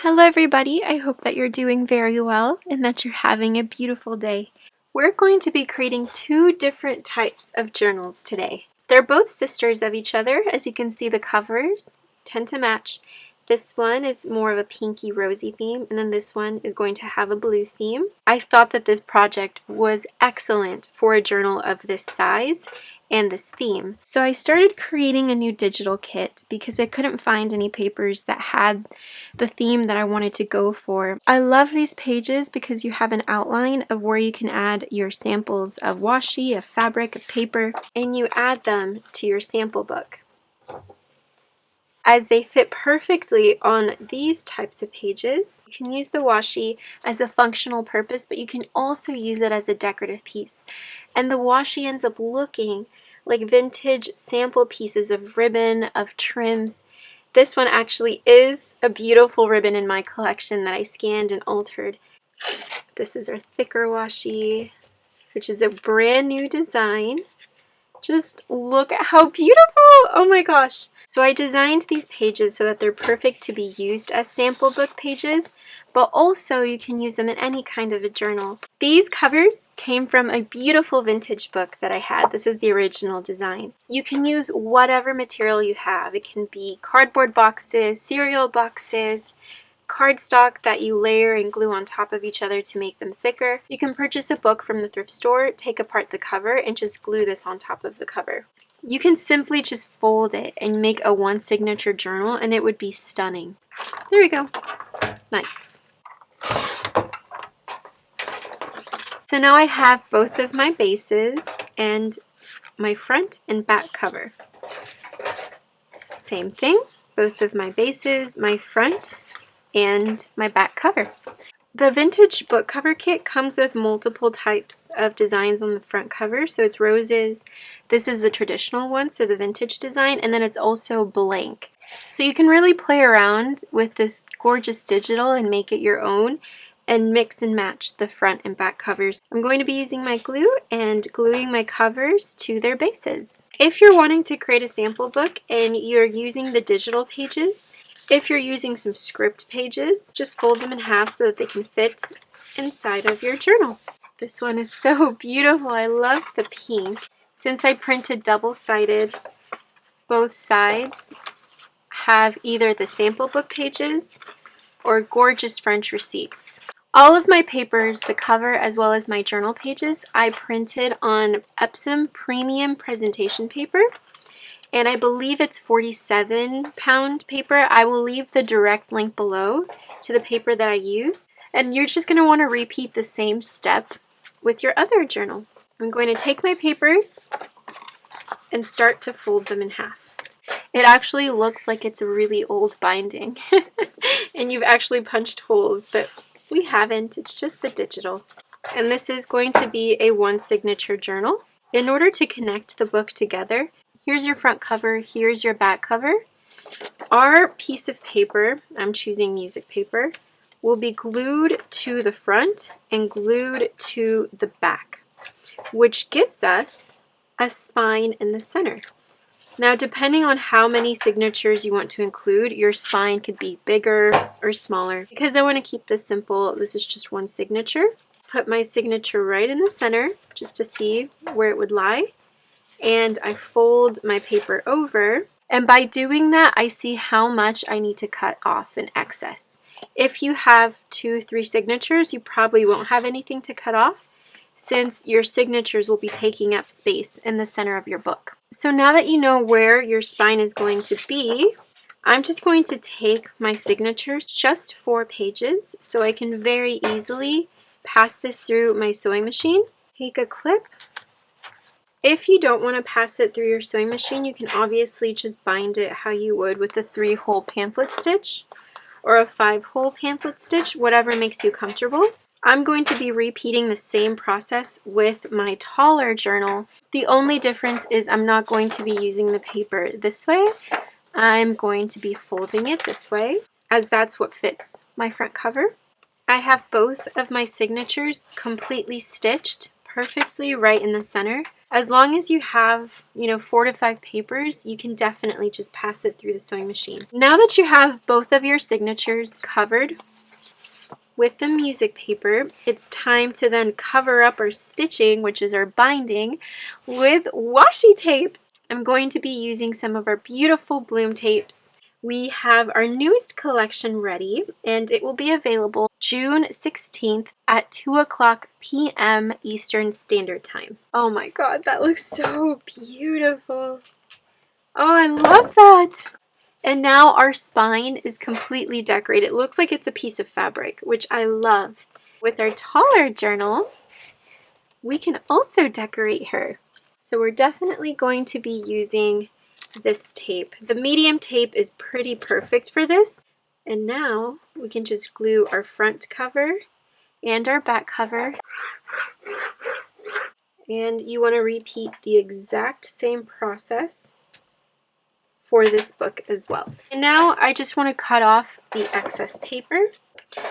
Hello everybody, I hope that you're doing very well and that you're having a beautiful day. We're going to be creating two different types of journals today. They're both sisters of each other. As you can see, the covers tend to match. This one is more of a pinky rosy theme, and then this one is going to have a blue theme. I thought that this project was excellent for a journal of this size and this theme. So I started creating a new digital kit because I couldn't find any papers that had the theme that I wanted to go for. I love these pages because you have an outline of where you can add your samples of washi, of fabric, of paper, and you add them to your sample book. As they fit perfectly on these types of pages, you can use the washi as a functional purpose, but you can also use it as a decorative piece. And the washi ends up looking like vintage sample pieces of ribbon, of trims. This one actually is a beautiful ribbon in my collection that I scanned and altered. This is our thicker washi, which is a brand new design. Just look at how beautiful! Oh my gosh! So I designed these pages so that they're perfect to be used as sample book pages, but also you can use them in any kind of a journal. These covers came from a beautiful vintage book that I had. This is the original design. You can use whatever material you have. It can be cardboard boxes, cereal boxes, cardstock that you layer and glue on top of each other to make them thicker. You can purchase a book from the thrift store, take apart the cover, and just glue this on top of the cover. You can simply just fold it and make a one signature journal and it would be stunning. There we go. Nice. So now I have both of my bases and my front and back cover. Same thing, both of my bases, my front, and my back cover. The vintage book cover kit comes with multiple types of designs on the front cover. So it's roses. This is the traditional one, so the vintage design, and then it's also blank. So you can really play around with this gorgeous digital and make it your own and mix and match the front and back covers. I'm going to be using my glue and gluing my covers to their bases. If you're wanting to create a sample book and you're using the digital pages, if you're using some script pages, just fold them in half so that they can fit inside of your journal. This one is so beautiful. I love the pink. Since I printed double-sided, both sides have either the sample book pages or gorgeous French receipts. All of my papers, the cover as well as my journal pages, I printed on Epson premium presentation paper. And I believe it's 47-pound paper. I will leave the direct link below to the paper that I use. And you're just going to want to repeat the same step with your other journal. I'm going to take my papers and start to fold them in half. It actually looks like it's a really old binding. And you've actually punched holes, but we haven't. It's just the digital. And this is going to be a one signature journal. In order to connect the book together, here's your front cover, here's your back cover. Our piece of paper, I'm choosing music paper, will be glued to the front and glued to the back, which gives us a spine in the center. Now, depending on how many signatures you want to include, your spine could be bigger or smaller. Because I want to keep this simple, this is just one signature. Put my signature right in the center just to see where it would lie. And I fold my paper over, and by doing that I see how much I need to cut off in excess. If you have 2-3 signatures, you probably won't have anything to cut off since your signatures will be taking up space in the center of your book. So now that you know where your spine is going to be, I'm just going to take my signatures, just 4 pages, so I can very easily pass this through my sewing machine. Take a clip. If you don't want to pass it through your sewing machine, you can obviously just bind it how you would with a 3-hole pamphlet stitch or a 5-hole pamphlet stitch, whatever makes you comfortable. I'm going to be repeating the same process with my taller journal. The only difference is I'm not going to be using the paper this way. I'm going to be folding it this way, as that's what fits my front cover. I have both of my signatures completely stitched perfectly right in the center. As long as you have, 4 to 5 papers, you can definitely just pass it through the sewing machine. Now that you have both of your signatures covered with the music paper, it's time to then cover up our stitching, which is our binding, with washi tape. I'm going to be using some of our beautiful bloom tapes. We have our newest collection ready, and it will be available June 16th at 2 o'clock p.m. Eastern Standard Time. Oh my god, that looks so beautiful. Oh, I love that. And now our spine is completely decorated. It looks like it's a piece of fabric, which I love. With our taller journal, we can also decorate her. So we're definitely going to be using this tape. The medium tape is pretty perfect for this. And now we can just glue our front cover and our back cover. And you want to repeat the exact same process for this book as well. And now I just want to cut off the excess paper.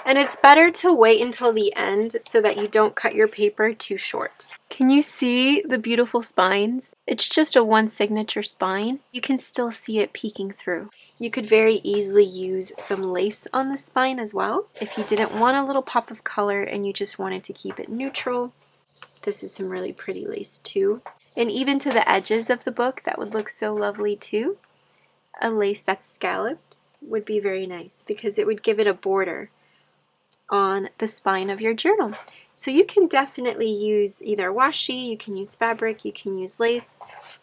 And it's better to wait until the end so that you don't cut your paper too short. Can you see the beautiful spines? It's just a one signature spine. You can still see it peeking through. You could very easily use some lace on the spine as well. If you didn't want a little pop of color and you just wanted to keep it neutral, this is some really pretty lace too. And even to the edges of the book, that would look so lovely too. A lace that's scalloped would be very nice because it would give it a border on the spine of your journal. So you can definitely use either washi, you can use fabric, you can use lace.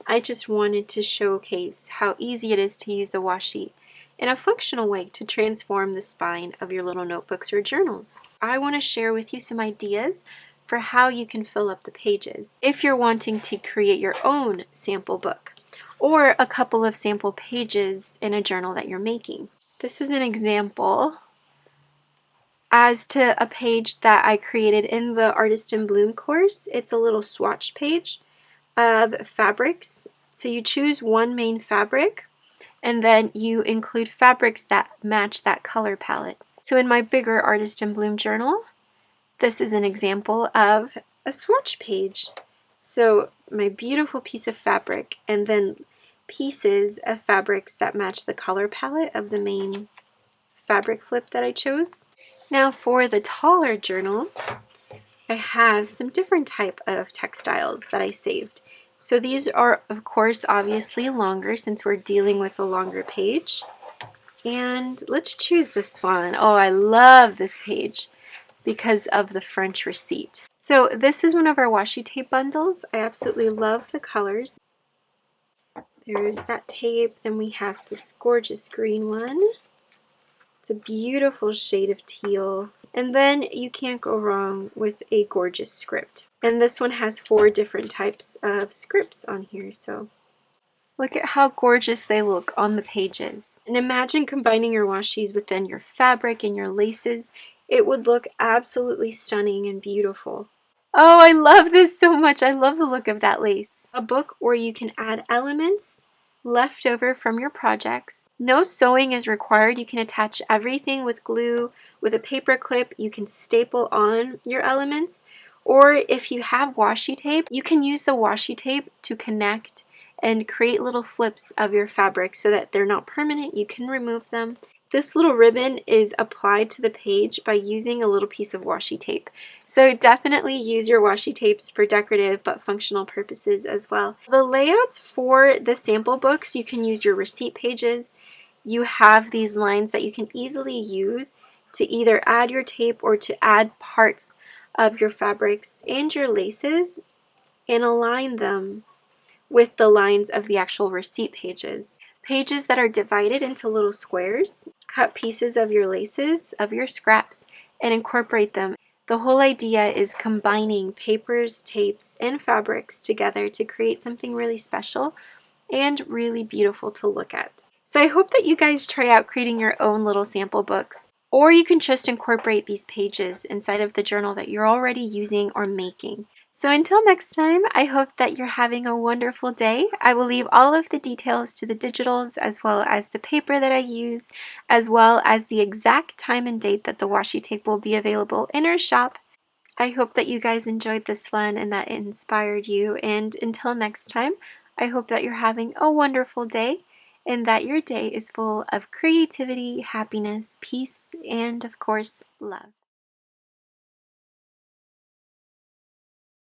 I just wanted to showcase how easy it is to use the washi in a functional way to transform the spine of your little notebooks or journals. I want to share with you some ideas for how you can fill up the pages if you're wanting to create your own sample book or a couple of sample pages in a journal that you're making. This is an example as to a page that I created in the Artist in Bloom course. It's a little swatch page of fabrics. So you choose one main fabric and then you include fabrics that match that color palette. So in my bigger Artist in Bloom journal, this is an example of a swatch page. So my beautiful piece of fabric and then pieces of fabrics that match the color palette of the main fabric flip that I chose. Now for the taller journal, I have some different type of textiles that I saved. So these are, of course, obviously longer since we're dealing with a longer page. And let's choose this one. Oh, I love this page because of the French receipt. So this is one of our washi tape bundles. I absolutely love the colors. There's that tape, then we have this gorgeous green one. It's a beautiful shade of teal. And then you can't go wrong with a gorgeous script. And this one has 4 different types of scripts on here, so look at how gorgeous they look on the pages. And imagine combining your washis within your fabric and your laces. It would look absolutely stunning and beautiful. Oh, I love this so much. I love the look of that lace. A book where you can add elements left over from your projects. No sewing is required. You can attach everything with glue, with a paper clip. You can staple on your elements. Or if you have washi tape, you can use the washi tape to connect and create little flips of your fabric so that they're not permanent. You can remove them. This little ribbon is applied to the page by using a little piece of washi tape. So definitely use your washi tapes for decorative but functional purposes as well. The layouts for the sample books, you can use your receipt pages. You have these lines that you can easily use to either add your tape or to add parts of your fabrics and your laces and align them with the lines of the actual receipt pages. Pages that are divided into little squares, cut pieces of your laces, of your scraps, and incorporate them. The whole idea is combining papers, tapes, and fabrics together to create something really special and really beautiful to look at. So I hope that you guys try out creating your own little sample books, or you can just incorporate these pages inside of the journal that you're already using or making. So until next time, I hope that you're having a wonderful day. I will leave all of the details to the digitals as well as the paper that I use, as well as the exact time and date that the washi tape will be available in our shop. I hope that you guys enjoyed this one and that it inspired you. And until next time, I hope that you're having a wonderful day and that your day is full of creativity, happiness, peace, and of course, love.